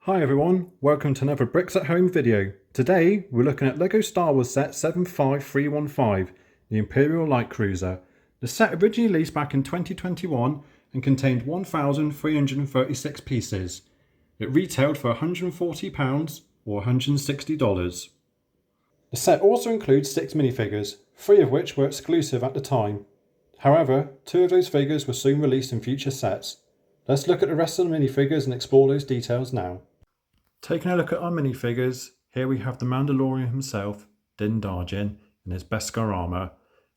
Hi everyone, welcome to another Bricks at Home video. Today we're looking at LEGO Star Wars set 75315, the Imperial Light Cruiser. The set originally released back in 2021 and contained 1,336 pieces. It retailed for £140 or $160. The set also includes 6 minifigures, 3 of which were exclusive at the time. However, 2 of those figures were soon released in future sets. Let's look at the rest of the minifigures and explore those details now. Taking a look at our minifigures, here we have the Mandalorian himself, Din Djarin, in his Beskar armour.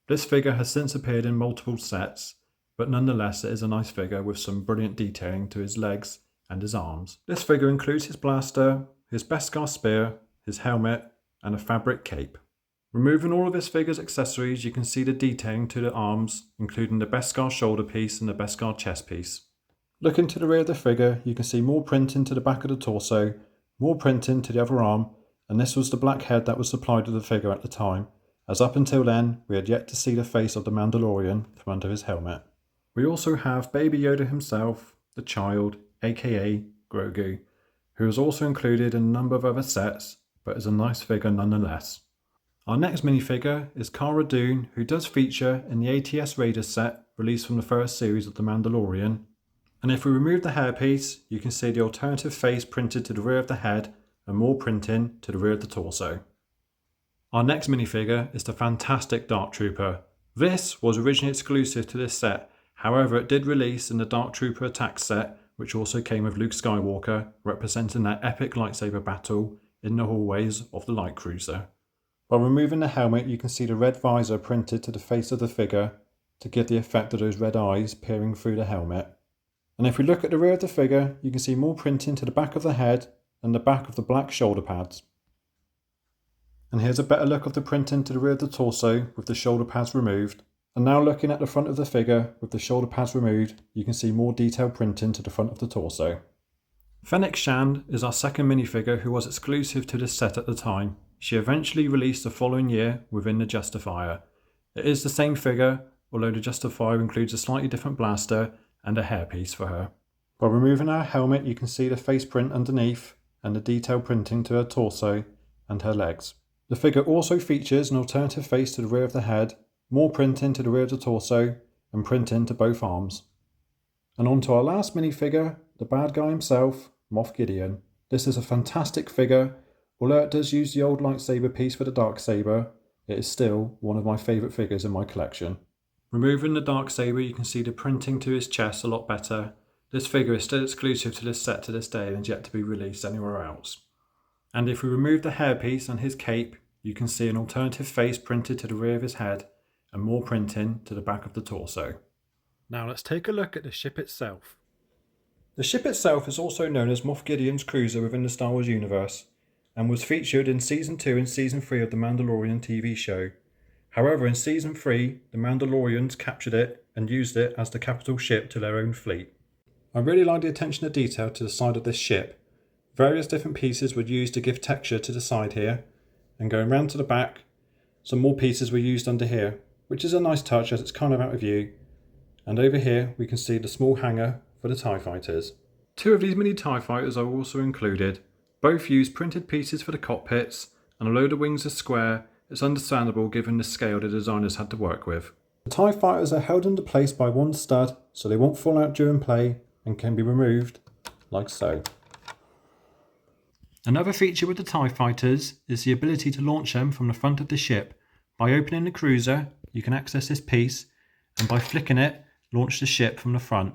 This figure has since appeared in multiple sets, but nonetheless it is a nice figure with some brilliant detailing to his legs and his arms. This figure includes his blaster, his Beskar spear, his helmet, and a fabric cape. Removing all of this figure's accessories, you can see the detailing to the arms, including the Beskar shoulder piece and the Beskar chest piece. Looking to the rear of the figure, you can see more printing to the back of the torso, more printing to the other arm, and this was the black head that was supplied to the figure at the time, as up until then we had yet to see the face of the Mandalorian from under his helmet. We also have Baby Yoda himself, the child, aka Grogu, who is also included in a number of other sets, but is a nice figure nonetheless. Our next minifigure is Cara Dune, who does feature in the ATS Raiders set released from the first series of The Mandalorian. And if we remove the hairpiece, you can see the alternative face printed to the rear of the head and more printing to the rear of the torso. Our next minifigure is the fantastic Dark Trooper. This was originally exclusive to this set, however it did release in the Dark Trooper Attack set, which also came with Luke Skywalker, representing that epic lightsaber battle in the hallways of the Light Cruiser. By removing the helmet, you can see the red visor printed to the face of the figure to give the effect of those red eyes peering through the helmet. And if we look at the rear of the figure, you can see more printing to the back of the head and the back of the black shoulder pads. And here's a better look of the printing to the rear of the torso with the shoulder pads removed. And now looking at the front of the figure with the shoulder pads removed, you can see more detailed printing to the front of the torso. Fennec Shand is our second minifigure who was exclusive to this set at the time. She eventually released the following year within the Justifier. It is the same figure, although the Justifier includes a slightly different blaster and a hairpiece for her. By removing her helmet, you can see the face print underneath and the detailed printing to her torso and her legs. The figure also features an alternative face to the rear of the head, more printing to the rear of the torso, and printing to both arms. And on to our last minifigure, the bad guy himself, Moff Gideon. This is a fantastic figure. Although it does use the old lightsaber piece for the Darksaber, it is still one of my favourite figures in my collection. Removing the Darksaber, you can see the printing to his chest a lot better. This figure is still exclusive to this set to this day and is yet to be released anywhere else. And if we remove the hairpiece and his cape, you can see an alternative face printed to the rear of his head and more printing to the back of the torso. Now let's take a look at the ship itself. The ship itself is also known as Moff Gideon's cruiser within the Star Wars universe and was featured in Season 2 and Season 3 of the Mandalorian TV show. However, in Season 3, the Mandalorians captured it and used it as the capital ship to their own fleet. I really like the attention to detail to the side of this ship. Various different pieces were used to give texture to the side here, and going round to the back, some more pieces were used under here, which is a nice touch as it's kind of out of view. And over here we can see the small hangar for the TIE fighters. 2 of these mini TIE fighters are also included. Both use printed pieces for the cockpits, and although the wings are square, it's understandable given the scale the designers had to work with. The TIE fighters are held into place by one stud so they won't fall out during play and can be removed like so. Another feature with the TIE fighters is the ability to launch them from the front of the ship. By opening the cruiser, you can access this piece, and by flicking it, launch the ship from the front.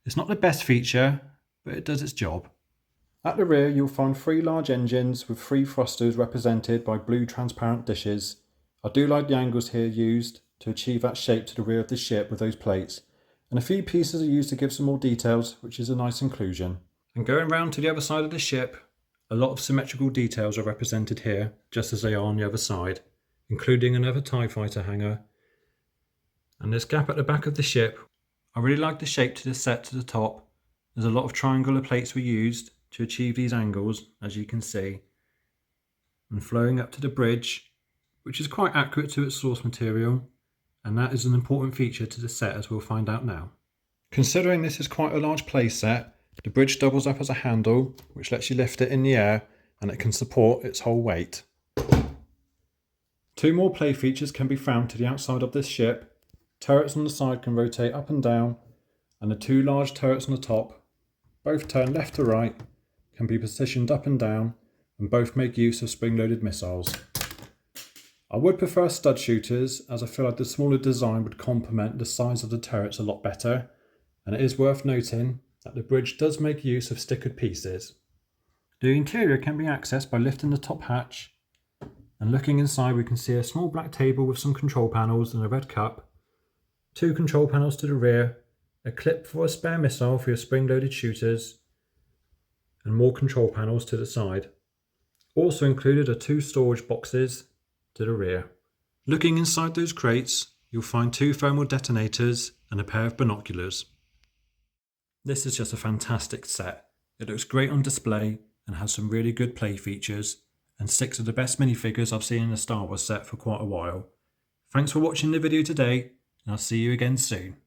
It's not the best feature, but it does its job. At the rear, you'll find 3 large engines with 3 thrusters represented by blue transparent dishes. I do like the angles here used to achieve that shape to the rear of the ship with those plates, and a few pieces are used to give some more details, which is a nice inclusion. And going round to the other side of the ship, a lot of symmetrical details are represented here, just as they are on the other side, including another TIE fighter hangar. And this gap at the back of the ship, I really like the shape to the set to the top. There's a lot of triangular plates were used to achieve these angles, as you can see, and flowing up to the bridge, which is quite accurate to its source material, and that is an important feature to the set as we'll find out now. Considering this is quite a large play set, The bridge doubles up as a handle, which lets you lift it in the air, and it can support its whole weight. Two more play features can be found to the outside of this ship. Turrets on the side can rotate up and down, and the two large turrets on the top, both turn left to right, can be positioned up and down, and both make use of spring-loaded missiles. I would prefer stud shooters, as I feel like the smaller design would complement the size of the turrets a lot better, and it is worth noting that the bridge does make use of stickered pieces. The interior can be accessed by lifting the top hatch, and looking inside we can see a small black table with some control panels and a red cup, two control panels to the rear, a clip for a spare missile for your spring-loaded shooters, and more control panels to the side. Also included are two storage boxes to the rear. Looking inside those crates, you'll find two thermal detonators and a pair of binoculars. This is just a fantastic set. It looks great on display and has some really good play features, and 6 of the best minifigures I've seen in a Star Wars set for quite a while. Thanks for watching the video today, and I'll see you again soon.